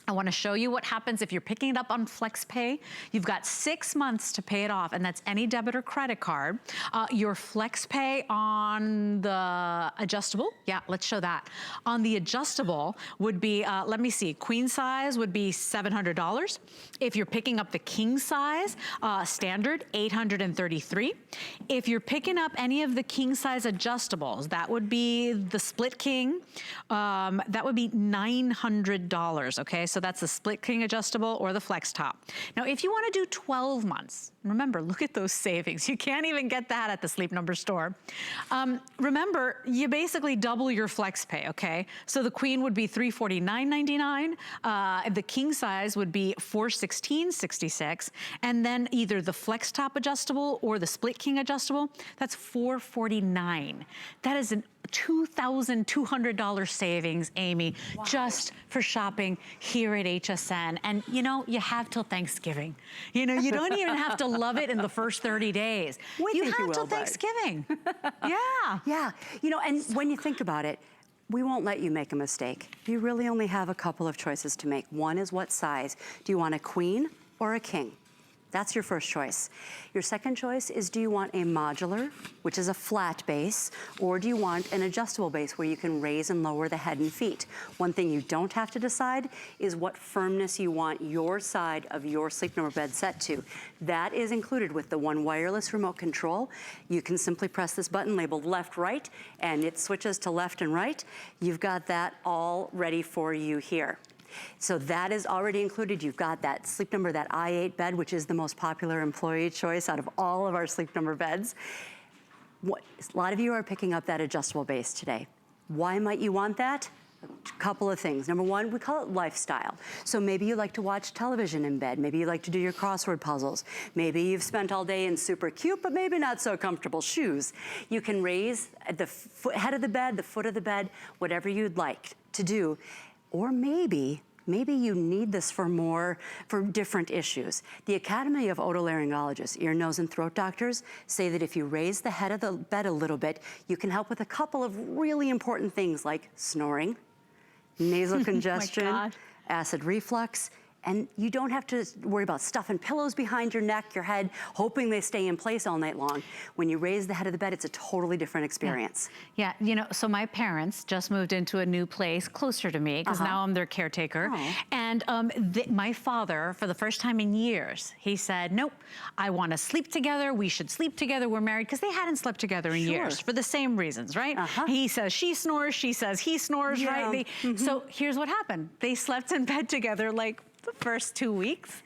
I wanna show you what happens if you're picking it up on FlexPay. You've got 6 months to pay it off, and that's any debit or credit card. Your FlexPay on the adjustable, yeah, let's show that. On the adjustable would be, let me see, queen size would be $700. If you're picking up the king size, standard, $833. If you're picking up any of the king size adjustables, that would be the split king, that would be $900, okay? So that's the split king adjustable or the flex top. Now, if you wanna do 12 months, remember, look at those savings. You can't even get that at the Sleep Number store. Remember, you basically double your flex pay, okay? So the queen would be $349.99, the king size would be $416.66, and then either the flex top adjustable or the split king adjustable, that's $449. That is an $2,200 savings, Amy, just for shopping here at HSN. And you know, you have till Thanksgiving. You know, you don't even have to love it in the first 30 days. You have till Thanksgiving. Yeah. Yeah, you know, and when you think about it, we won't let you make a mistake. You really only have a couple of choices to make. One is what size. Do you want a queen or a king? That's your first choice. Your second choice is, do you want a modular, which is a flat base, or do you want an adjustable base where you can raise and lower the head and feet? One thing you don't have to decide is what firmness you want your side of your Sleep Number bed set to. That is included with the one wireless remote control. You can simply press this button labeled left, right, and it switches to left and right. You've got that all ready for you here. So that is already included. You've got that Sleep Number, that i8 bed, which is the most popular employee choice out of all of our Sleep Number beds. A lot of you are picking up that adjustable base today. Why might you want that? A couple of things. Number one, we call it lifestyle. So maybe you like to watch television in bed. Maybe you like to do your crossword puzzles. Maybe you've spent all day in super cute, but maybe not so comfortable shoes. You can raise the head of the bed, the foot of the bed, whatever you'd like to do. Or maybe you need this for different issues. The Academy of Otolaryngologists, ear, nose, and throat doctors say that if you raise the head of the bed a little bit, you can help with a couple of really important things like snoring, nasal congestion, acid reflux, and you don't have to worry about stuffing pillows behind your neck, your head, hoping they stay in place all night long. When you raise the head of the bed, it's a totally different experience. Yeah, you know, so my parents just moved into a new place closer to me, because now I'm their caretaker. And my father, for the first time in years, he said, nope, I want to sleep together. We should sleep together. We're married, because they hadn't slept together in years for the same reasons, right? He says she snores, she says he snores, right? So here's what happened. They slept in bed together like the first 2 weeks.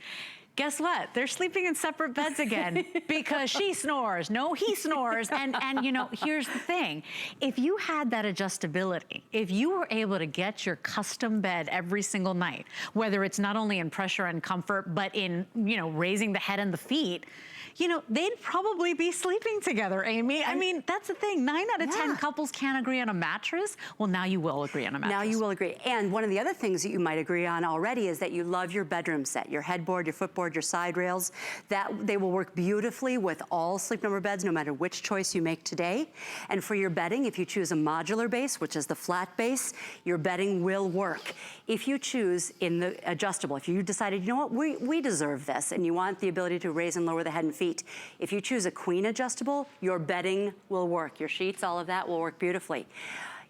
Guess what? They're sleeping in separate beds again because she snores. No, he snores. And you know, here's the thing. If you had that adjustability, if you were able to get your custom bed every single night, whether it's not only in pressure and comfort, but in, you know, raising the head and the feet, you know, they'd probably be sleeping together, Amy. I mean, that's the thing. 9 out of 10 couples can't agree on a mattress. Well, now you will agree on a mattress. Now you will agree. And one of the other things that you might agree on already is that you love your bedroom set, your headboard, your footboard, your side rails. That they will work beautifully with all Sleep Number beds, no matter which choice you make today. And for your bedding, if you choose a modular base, which is the flat base, your bedding will work. If you choose in the adjustable, if you decided, you know what, we deserve this, and you want the ability to raise and lower the head and feet, if you choose a queen adjustable, your bedding will work. Your sheets, all of that will work beautifully.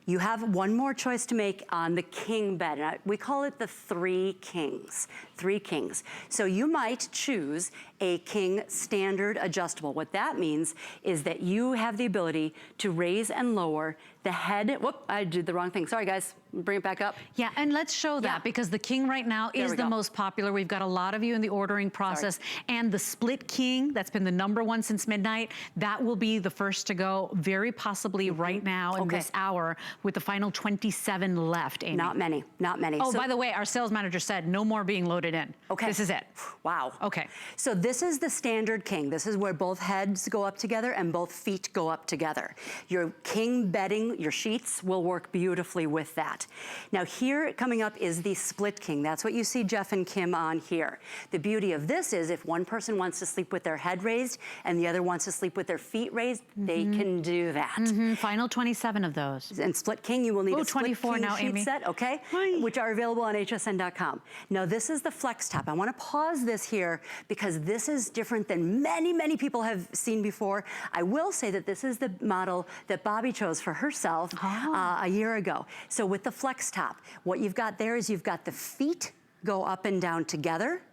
You have one more choice to make on the king bed. We call it the 3 kings. 3 kings. So you might choose a king standard adjustable. What that means is that you have the ability to raise and lower the head. Whoop, I did the wrong thing. Sorry, guys. Bring it back up. Yeah, and let's show that because the king right now is the most popular. We've got a lot of you in the ordering process. And the split king, that's been the #1 since midnight, that will be the first to go, very possibly right now in this hour, with the final 27 left, Amy. Not many, not many. Oh, by the way, our sales manager said no more being loaded in. Okay. This is it. Wow. Okay. So this This is the standard king. This is where both heads go up together and both feet go up together. Your king bedding, your sheets will work beautifully with that. Now here coming up is the split king. That's what you see Jeff and Kim on here. The beauty of this is if one person wants to sleep with their head raised and the other wants to sleep with their feet raised, they can do that. Final 27 of those. And split king, you will need a split 24 king now, sheet Amy. set, okay? Which are available on hsn.com. Now this is the flex top. I wanna pause this here because this is different than many, many people have seen before. I will say that this is the model that Bobby chose for herself a year ago. So with the flex top, what you've got there is you've got the feet go up and down together.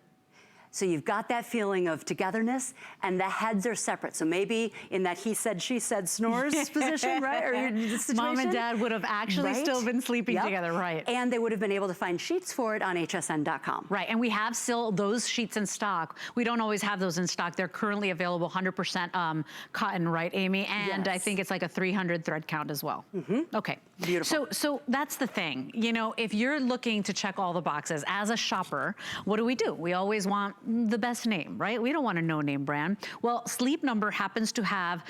So you've got that feeling of togetherness, and the heads are separate. So maybe in that he said, she said snores position, right? Or your situation. Mom and dad would have actually still been sleeping together, right? And they would have been able to find sheets for it on hsn.com. Right, and we have still those sheets in stock. We don't always have those in stock. They're currently available 100% cotton, right, Amy? And I think it's like a 300 thread count as well. Okay. Beautiful. So that's the thing. You know, if you're looking to check all the boxes as a shopper, what do? We always want the best name, right? We don't want a no-name brand. Well, Sleep Number happens to have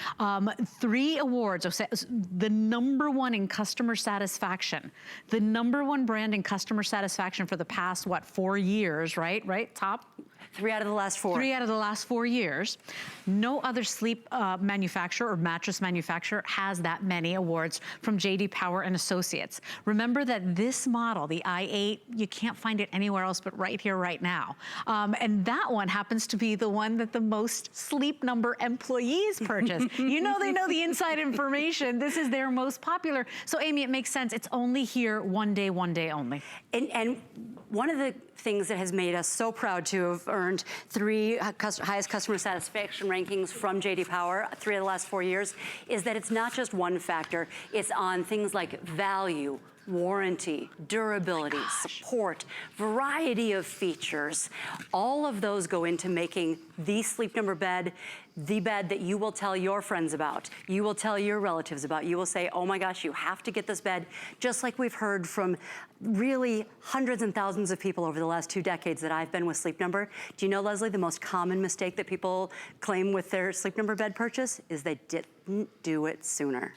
3 awards. The #1 in customer satisfaction. The #1 brand in customer satisfaction for the past, 4 years, right? Top? 3 out of the last 4. 3 out of the last 4 years. No other sleep manufacturer or mattress manufacturer has that many awards from J.D. Power and Associates. Remember that this model, the i8, you can't find it anywhere else but right here, right now. And that one happens to be the one that the most Sleep Number employees purchase. You know they know the inside information. This is their most popular. So Amy, it makes sense. It's only here one day only. And one of the things that has made us so proud to have earned 3 highest customer satisfaction rankings from J.D. Power, 3 of the last 4 years, is that it's not just one factor. It's on things like value, warranty, durability, support, variety of features. All of those go into making the Sleep Number bed the bed that you will tell your friends about, you will tell your relatives about. You will say, oh my gosh, you have to get this bed, just like we've heard from really hundreds and thousands of people over the last 2 decades that I've been with Sleep Number. Do you know, Leslie, the most common mistake that people claim with their Sleep Number bed purchase is they didn't do it sooner.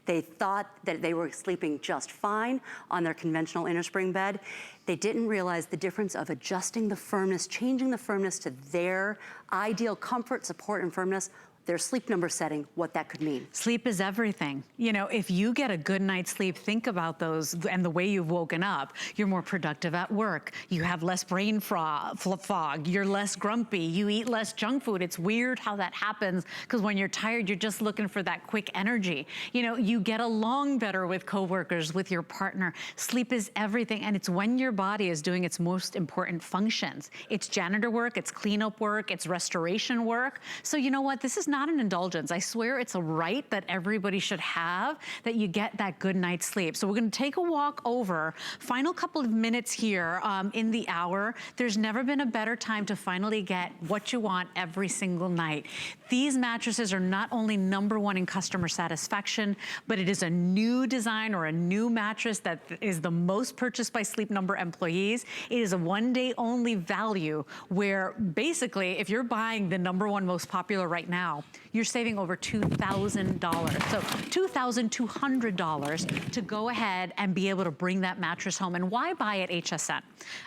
They thought that they were sleeping just fine on their conventional innerspring bed. They didn't realize the difference of adjusting the firmness, changing the firmness to their ideal comfort, support, and firmness, their Sleep Number setting, what that could mean. Sleep is everything. You know, if you get a good night's sleep, think about those and the way you've woken up. You're more productive at work. You have less brain fog. You're less grumpy. You eat less junk food. It's weird how that happens because when you're tired, you're just looking for that quick energy. You know, you get along better with coworkers, with your partner. Sleep is everything, and it's when your body is doing its most important functions. It's janitor work, it's cleanup work, it's restoration work. So you know what? This is not an indulgence. I swear it's a right that everybody should have, that you get that good night's sleep. So we're gonna take a walk over, final couple of minutes here in the hour. There's never been a better time to finally get what you want every single night. These mattresses are not only #1 in customer satisfaction, but it is a new design or a new mattress that is the most purchased by Sleep Number employees. It is a one-day only value where basically if you're buying the #1 most popular right now, you're saving over $2,000. So $2,200 to go ahead and be able to bring that mattress home. And why buy at HSN?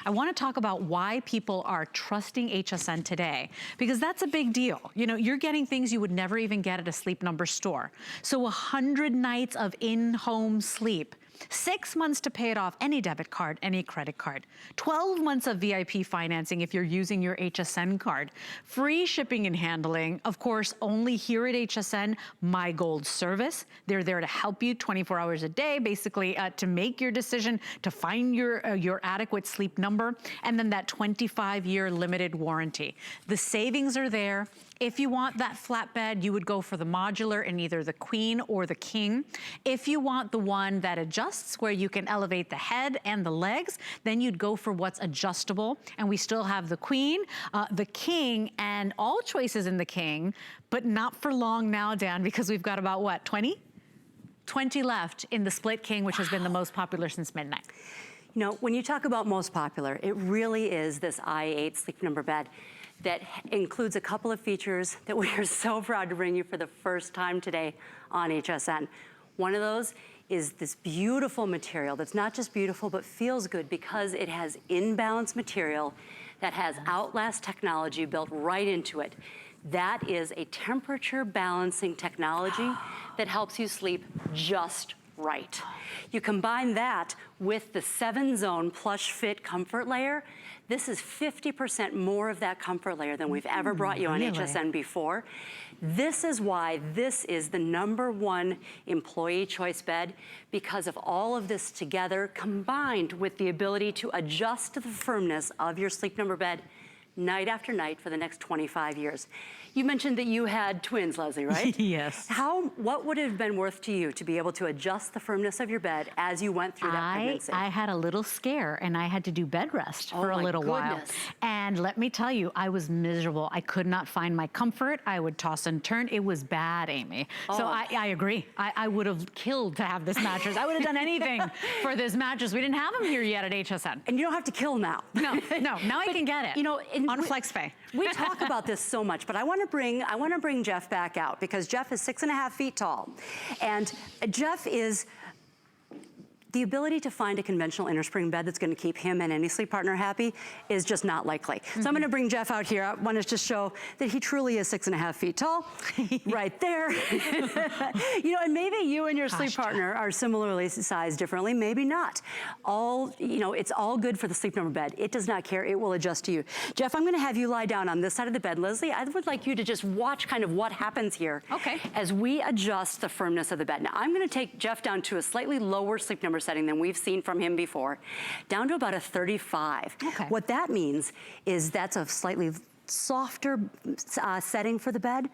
I want to talk about why people are trusting HSN today, because that's a big deal. You know, you're getting things you would never even get at a Sleep Number store. So 100 nights of in-home sleep. 6 months to pay it off, any debit card, any credit card. 12 months of VIP financing if you're using your HSN card. Free shipping and handling. Of course, only here at HSN, My Gold service. They're there to help you 24 hours a day, basically to make your decision, to find your adequate sleep number, and then that 25-year limited warranty. The savings are there. If you want that flatbed, you would go for the modular in either the queen or the king. If you want the one that adjusts where you can elevate the head and the legs, then you'd go for what's adjustable. And we still have the queen, the king, and all choices in the king, but not for long now, Dan, because we've got about what, 20? 20 left in the split king, which has been the most popular since midnight. You know, when you talk about most popular, it really is this i8 Sleep Number bed. that includes a couple of features that we are so proud to bring you for the first time today on HSN. One of those is this beautiful material that's not just beautiful, but feels good because it has in-balance material that has Outlast technology built right into it. That is a temperature balancing technology that helps you sleep just right. You combine that with the 7-zone plush fit comfort layer. This is 50% more of that comfort layer than we've ever brought you on HSN before. This is why this is the #1 employee choice bed, because of all of this together, combined with the ability to adjust the firmness of your Sleep Number bed night after night for the next 25 years. You mentioned that you had twins, Leslie, right? Yes. What would it have been worth to you to be able to adjust the firmness of your bed as you went through that pregnancy? I had a little scare and I had to do bed rest for a little while. And let me tell you, I was miserable. I could not find my comfort. I would toss and turn. It was bad, Amy. So I agree. I would have killed to have this mattress. I would have done anything for this mattress. We didn't have them here yet at HSN. And you don't have to kill now. No, now I can get it. You know, on FlexPay. We talk about this so much, but I want to bring Jeff back out, because Jeff is 6.5 feet tall. And Jeff is the ability to find a conventional innerspring bed that's going to keep him and any sleep partner happy is just not likely. So I'm going to bring Jeff out here. I want to just show that he truly is 6.5 feet tall, right there. You know, and maybe you and your sleep partner are similarly sized differently, maybe not. It's all good for the Sleep Number bed. It does not care. It will adjust to you. Jeff, I'm going to have you lie down on this side of the bed. Leslie, I would like you to just watch kind of what happens here as we adjust the firmness of the bed. Now, I'm going to take Jeff down to a slightly lower Sleep Number setting than we've seen from him before, down to about a 35. What that means is that's a slightly softer setting for the bed.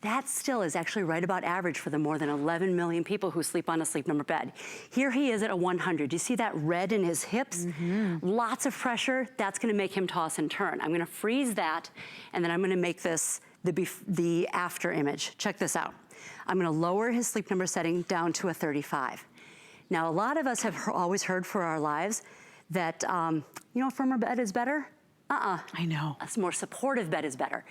That still is actually right about average for the more than 11 million people who sleep on a Sleep Number bed. Here he is at a 100. Do you see that red in his hips? Lots of pressure. That's going to make him toss and turn. I'm going to freeze that, and then I'm going to make this the after image. Check this out. I'm going to lower his Sleep Number setting down to a 35. Now, a lot of us have always heard for our lives that, a firmer bed is better. I know. A more supportive bed is better.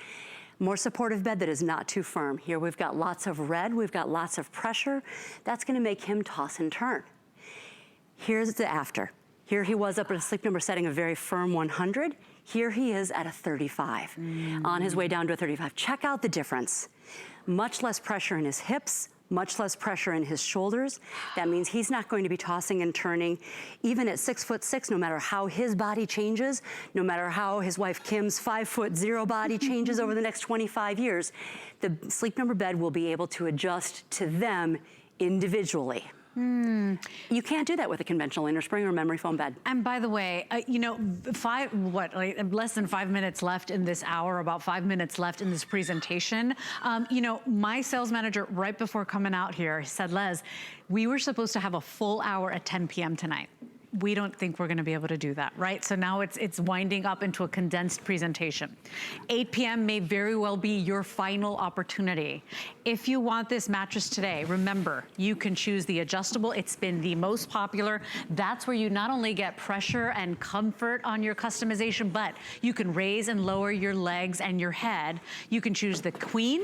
More supportive bed that is not too firm. Here we've got lots of red, we've got lots of pressure. That's gonna make him toss and turn. Here's the after. Here he was up at a Sleep Number setting, a very firm 100. Here he is at a 35, on his way down to a 35. Check out the difference. Much less pressure in his hips, much less pressure in his shoulders. That means he's not going to be tossing and turning. Even at 6'6", no matter how his body changes, no matter how his wife Kim's 5'0" body changes over the next 25 years, the Sleep Number bed will be able to adjust to them individually. You can't do that with a conventional innerspring or memory foam bed. And by the way, less than 5 minutes left in this hour, about 5 minutes left in this presentation. My sales manager right before coming out here said, Les, we were supposed to have a full hour at 10 p.m. tonight. We don't think we're gonna be able to do that, right? So now it's winding up into a condensed presentation. 8 p.m. may very well be your final opportunity. If you want this mattress today, remember, you can choose the adjustable. It's been the most popular. That's where you not only get pressure and comfort on your customization, but you can raise and lower your legs and your head. You can choose the queen,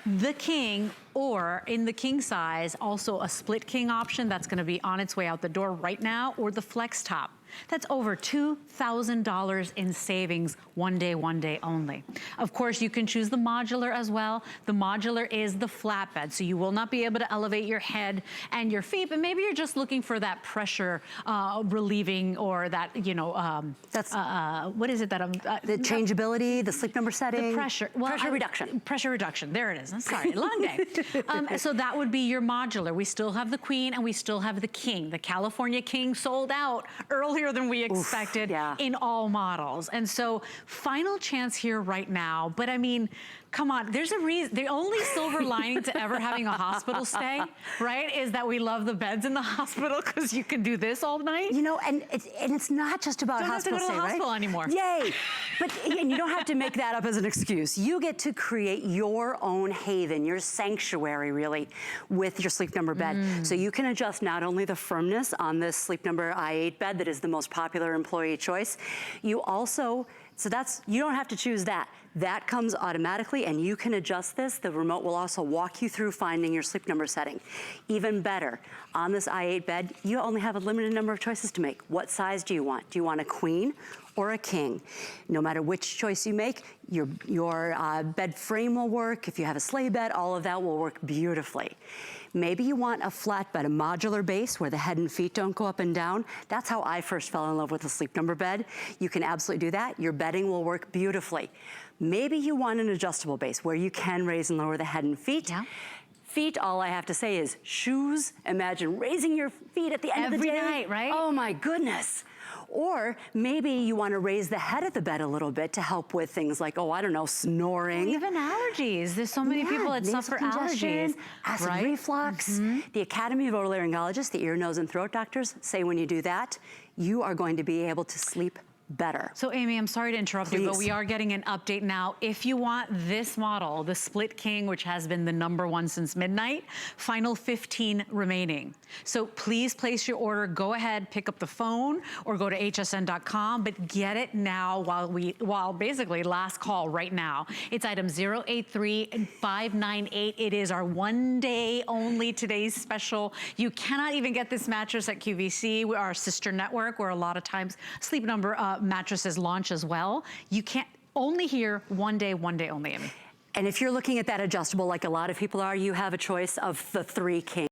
the king, or in the king size, also a split king option that's gonna be on its way out the door right now, or the flex top. That's over $2,000 in savings one day only. Of course, you can choose the modular as well. The modular is the flatbed, so you will not be able to elevate your head and your feet, but maybe you're just looking for that pressure relieving, or that, what is it that the changeability, the Sleep Number setting. The pressure. Pressure reduction. Pressure reduction, there it is. I'm sorry, long day. So that would be your modular. We still have the queen and we still have the king. The California king sold out earlier than we expected in all models. And so final chance here right now, but I mean, come on, there's a reason. The only silver lining to ever having a hospital stay, right, is that we love the beds in the hospital because you can do this all night. And it's not just about hospital stay, don't have to go to the hospital anymore. Yay! And you don't have to make that up as an excuse. You get to create your own haven, your sanctuary, really, with your Sleep Number bed. So you can adjust not only the firmness on this Sleep Number i8 bed that is the most popular employee choice, you also So you don't have to choose that. That comes automatically, and you can adjust this. The remote will also walk you through finding your sleep number setting. Even better, on this i8 bed, you only have a limited number of choices to make. What size do you want? Do you want a queen or a king? No matter which choice you make, your bed frame will work. If you have a sleigh bed, all of that will work beautifully. Maybe you want a flat bed, a modular base where the head and feet don't go up and down. That's how I first fell in love with a Sleep Number bed. You can absolutely do that. Your bedding will work beautifully. Maybe you want an adjustable base where you can raise and lower the head and feet. Yeah. Feet, all I have to say is shoes. Imagine raising your feet at the end of the day. Every night, right? Oh my goodness. Or maybe you want to raise the head of the bed a little bit to help with things like, oh, I don't know, snoring. Even allergies. There's so many people that nasal suffer congestion, allergies. acid right? reflux. The Academy of Otolaryngologists, the ear, nose, and throat doctors say when you do that, you are going to be able to sleep better. So Amy, I'm sorry to interrupt you, but we are getting an update now. If you want this model, the Split King, which has been the #1 since midnight, final 15 remaining. So please place your order. Go ahead, pick up the phone or go to hsn.com, but get it now while basically last call right now. It's item 083598. It is our 1 day only today's special. You cannot even get this mattress at QVC, our sister network, where a lot of times Sleep Number mattresses launch as well. You can't, only here, 1 day only, Amy. And if you're looking at that adjustable like a lot of people are, you have a choice of the 3 King.